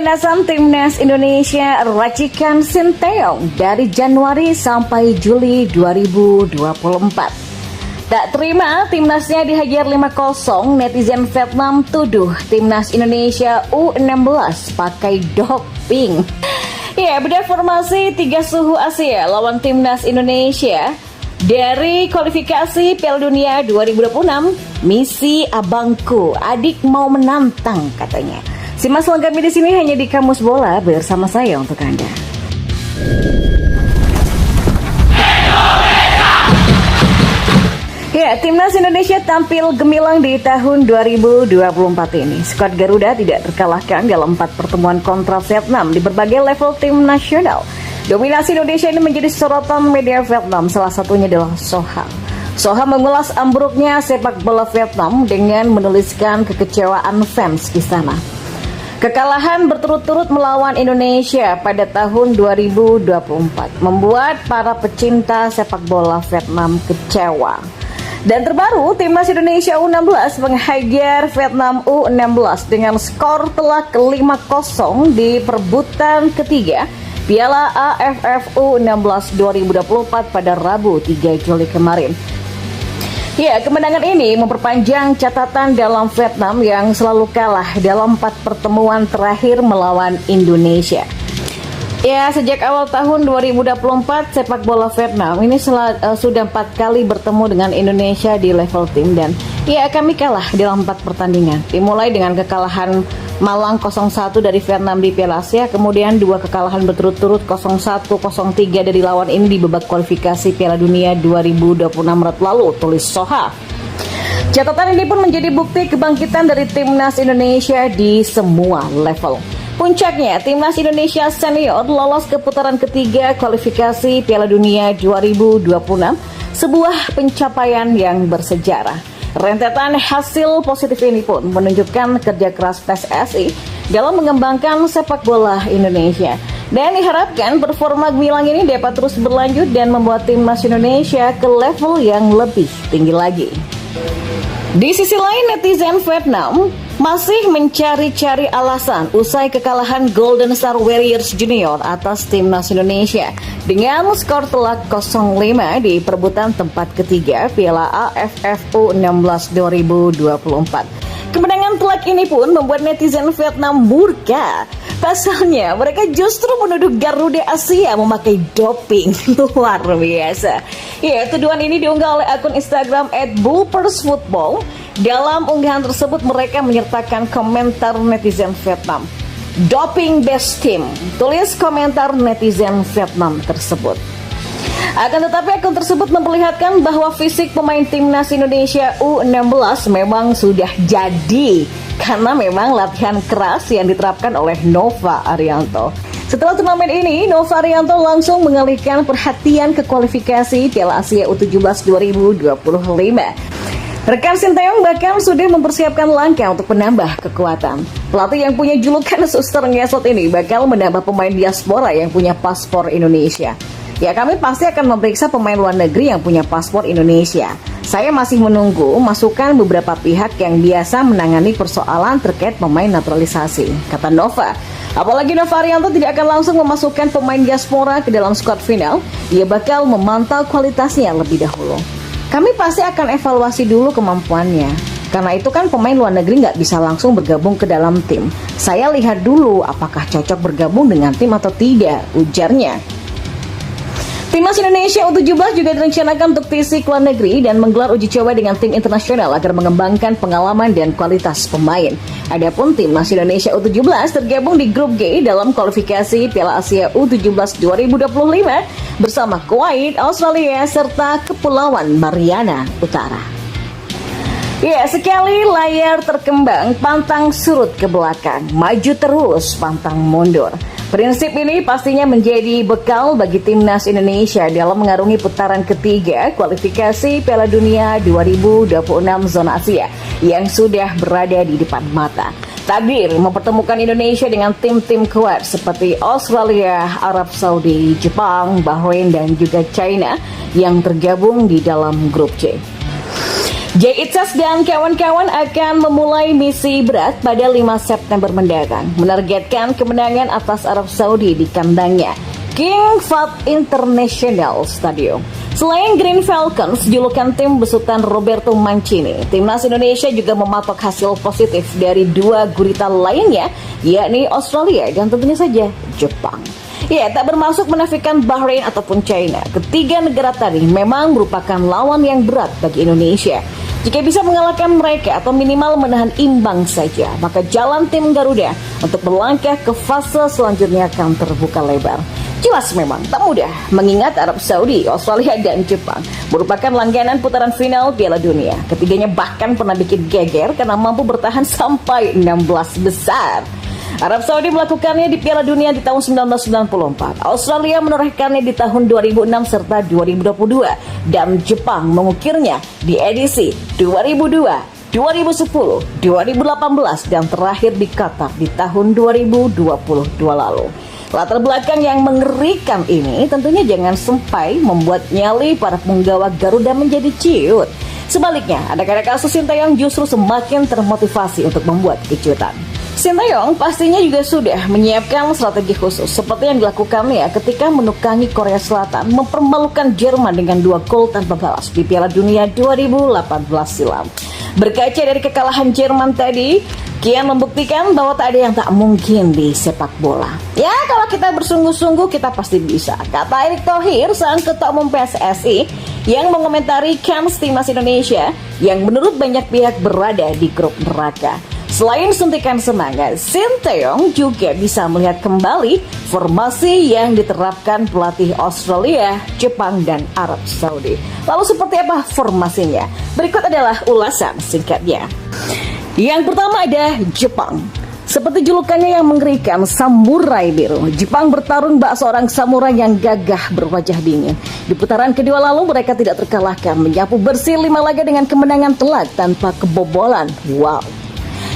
pemanasan timnas Indonesia racikan Sinteyong dari Januari sampai Juli 2024. Tak terima timnasnya dihajar 5-0, netizen Vietnam tuduh timnas Indonesia U16 pakai doping. Ya, beda formasi 3 suhu Asia lawan timnas Indonesia. Dari kualifikasi Piala Dunia 2026, misi abangku, adik mau menantang katanya. Simak selengkapnya di sini hanya di Kamus Bola bersama saya untuk Anda. Ya, timnas Indonesia tampil gemilang di tahun 2024 ini. Skuad Garuda tidak terkalahkan dalam 4 pertemuan kontra Vietnam di berbagai level tim nasional. Dominasi Indonesia ini menjadi sorotan media Vietnam, salah satunya adalah Soha. Soha mengulas ambruknya sepak bola Vietnam dengan menuliskan kekecewaan fans di sana. Kekalahan berturut-turut melawan Indonesia pada tahun 2024 membuat para pecinta sepak bola Vietnam kecewa. Dan terbaru, timnas Indonesia U16 menghajar Vietnam U16 dengan skor telak 5-0 di perebutan ketiga Piala AFF U16 2024 pada Rabu 3 Juli kemarin. Ya, kemenangan ini memperpanjang catatan dalam Vietnam yang selalu kalah dalam 4 pertemuan terakhir melawan Indonesia. Ya, sejak awal tahun 2024 sepak bola Vietnam ini sudah 4 kali bertemu dengan Indonesia di level tim dan ya kami kalah dalam 4 pertandingan. Dimulai dengan kekalahan Malang 0-1 dari Vietnam di Piala Asia, kemudian 2 kekalahan berturut-turut 0-1, 0-3 dari lawan ini di babak kualifikasi Piala Dunia 2026 Maret lalu, tulis Soha. Catatan ini pun menjadi bukti kebangkitan dari timnas Indonesia di semua level. Puncaknya, timnas Indonesia senior lolos ke putaran ketiga kualifikasi Piala Dunia 2026, sebuah pencapaian yang bersejarah. Rentetan hasil positif ini pun menunjukkan kerja keras PSSI dalam mengembangkan sepak bola Indonesia. Dan diharapkan performa gemilang ini dapat terus berlanjut dan membawa timnas Indonesia ke level yang lebih tinggi lagi. Di sisi lain, netizen Vietnam masih mencari-cari alasan usai kekalahan Golden Star Warriors Junior atas timnas Indonesia dengan skor telak 0-5 di perebutan tempat ketiga Piala AFF U16 2024. Kemenangan telak ini pun membuat netizen Vietnam murka. Pasalnya, mereka justru menuduh Garuda Asia memakai doping. Luar biasa. Ya, tuduhan ini diunggah oleh akun Instagram @bulpersfootball. Dalam unggahan tersebut, mereka menyertakan komentar netizen Vietnam. Doping best team, tulis komentar netizen Vietnam tersebut. Akan tetapi akun tersebut memperlihatkan bahwa fisik pemain timnas Indonesia U16 memang sudah jadi karena memang latihan keras yang diterapkan oleh Nova Arianto. Setelah turnamen ini, Nova Arianto langsung mengalihkan perhatian ke kualifikasi Piala Asia U17 2025. Rekan Sinteyong bahkan sudah mempersiapkan langkah untuk menambah kekuatan. Pelatih yang punya julukan suster ngesot ini bakal menambah pemain diaspora yang punya paspor Indonesia. Ya, kami pasti akan memeriksa pemain luar negeri yang punya paspor Indonesia. Saya masih menunggu masukan beberapa pihak yang biasa menangani persoalan terkait pemain naturalisasi, kata Nova. Apalagi Nova Arianto tidak akan langsung memasukkan pemain diaspora ke dalam skuad final, dia bakal memantau kualitasnya lebih dahulu. Kami pasti akan evaluasi dulu kemampuannya. Karena itu kan pemain luar negeri nggak bisa langsung bergabung ke dalam tim. Saya lihat dulu apakah cocok bergabung dengan tim atau tidak, ujarnya. Timnas Indonesia U17 juga direncanakan untuk TC ke luar negeri dan menggelar uji coba dengan tim internasional agar mengembangkan pengalaman dan kualitas pemain. Adapun Timnas Indonesia U17 tergabung di grup G dalam kualifikasi Piala Asia U17 2025 bersama Kuwait, Australia, serta Kepulauan Mariana Utara. Ya, sekali layar terkembang, pantang surut ke belakang, maju terus, pantang mundur. Prinsip ini pastinya menjadi bekal bagi timnas Indonesia dalam mengarungi putaran ketiga kualifikasi Piala Dunia 2026 zona Asia yang sudah berada di depan mata. Takdir mempertemukan Indonesia dengan tim-tim kuat seperti Australia, Arab Saudi, Jepang, Bahrain, dan juga China yang tergabung di dalam grup C. Jay Itzas dan kawan-kawan akan memulai misi berat pada 5 September mendatang, menargetkan kemenangan atas Arab Saudi di kandangnya King Fahd International Stadium. Selain Green Falcons, julukan tim besutan Roberto Mancini, timnas Indonesia juga mematok hasil positif dari 2 gurita lainnya, yakni Australia dan tentunya saja Jepang. Ya, tak bermaksud menafikan Bahrain ataupun China. Ketiga negara tadi memang merupakan lawan yang berat bagi Indonesia. Jika bisa mengalahkan mereka atau minimal menahan imbang saja, maka jalan tim Garuda untuk melangkah ke fase selanjutnya akan terbuka lebar. Jelas memang tak mudah, mengingat Arab Saudi, Australia, dan Jepang merupakan langganan putaran final Piala Dunia. Ketiganya bahkan pernah bikin geger karena mampu bertahan sampai 16 besar. Arab Saudi melakukannya di Piala Dunia di tahun 1994, Australia menorehkannya di tahun 2006 serta 2022, dan Jepang mengukirnya di edisi 2002, 2010, 2018, dan terakhir di Qatar di tahun 2022 lalu. Latar belakang yang mengerikan ini tentunya jangan sampai membuat nyali para penggawa Garuda menjadi ciut. Sebaliknya, anak-anak kasus Sinteyong justru semakin termotivasi untuk membuat kejutan. Sinteyong pastinya juga sudah menyiapkan strategi khusus seperti yang dilakukannya ketika menukangi Korea Selatan mempermalukan Jerman dengan 2 gol tanpa balas di Piala Dunia 2018 silam. Berkaca dari kekalahan Jerman tadi, kian membuktikan bahwa tak ada yang tak mungkin di sepak bola. Ya, kalau kita bersungguh-sungguh kita pasti bisa, kata Erick Thohir, sang ketua umum PSSI yang mengomentari kans timnas Indonesia yang menurut banyak pihak berada di grup neraka. Selain suntikan semangat, Sinteyong juga bisa melihat kembali formasi yang diterapkan pelatih Australia, Jepang, dan Arab Saudi. Lalu seperti apa formasinya? Berikut adalah ulasan singkatnya. Yang pertama ada Jepang. Seperti julukannya yang mengerikan, Samurai Biru. Jepang bertarung bak seorang samurai yang gagah berwajah dingin. Di putaran kedua lalu mereka tidak terkalahkan, menyapu bersih 5 laga dengan kemenangan telak tanpa kebobolan. Wow.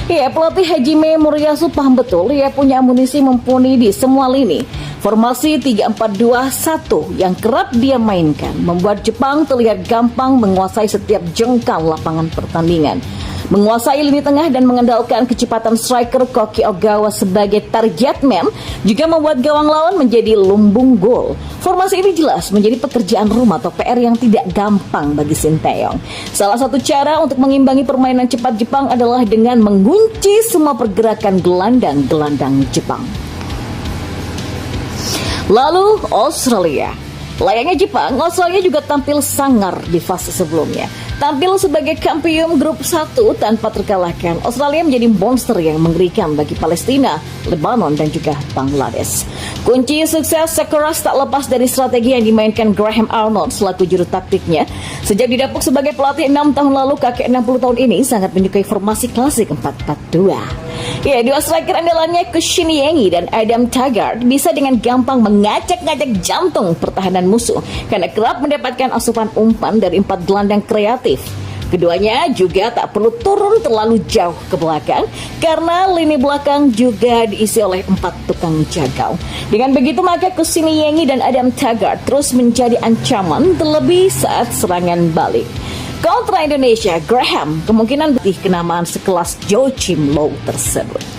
Ya, pelatih Hajime Moriyasu paham betul ia punya amunisi mumpuni di semua lini. Formasi 3-4-2-1 yang kerap dia mainkan membuat Jepang terlihat gampang menguasai setiap jengkal lapangan pertandingan. Menguasai lini tengah dan mengandalkan kecepatan striker Koki Ogawa sebagai target man juga membuat gawang lawan menjadi lumbung gol. Formasi ini jelas menjadi pekerjaan rumah atau PR yang tidak gampang bagi Sinteyong. Salah satu cara untuk mengimbangi permainan cepat Jepang adalah dengan mengunci semua pergerakan gelandang-gelandang Jepang. Lalu Australia. Layaknya Jepang, Australia juga tampil sangar di fase sebelumnya. Tampil sebagai kampiun grup 1 tanpa terkalahkan, Australia menjadi monster yang mengerikan bagi Palestina, Lebanon, dan juga Bangladesh. Kunci sukses sekeras tak lepas dari strategi yang dimainkan Graham Arnold selaku juru taktiknya. Sejak didapuk sebagai pelatih 6 tahun lalu, kakek 60 tahun ini sangat menyukai formasi klasik 4-4-2. Ya, 2 striker andalannya Koscielny dan Adam Taggart bisa dengan gampang mengacak-ngacak jantung pertahanan musuh karena kerap mendapatkan asupan umpan dari 4 gelandang kreatif. Keduanya juga tak perlu turun terlalu jauh ke belakang karena lini belakang juga diisi oleh 4 tukang jagau. Dengan begitu maka Koscielny dan Adam Taggart terus menjadi ancaman terlebih saat serangan balik. Kontra Indonesia, Graham kemungkinan berarti kenamaan sekelas Joachim Low tersebut.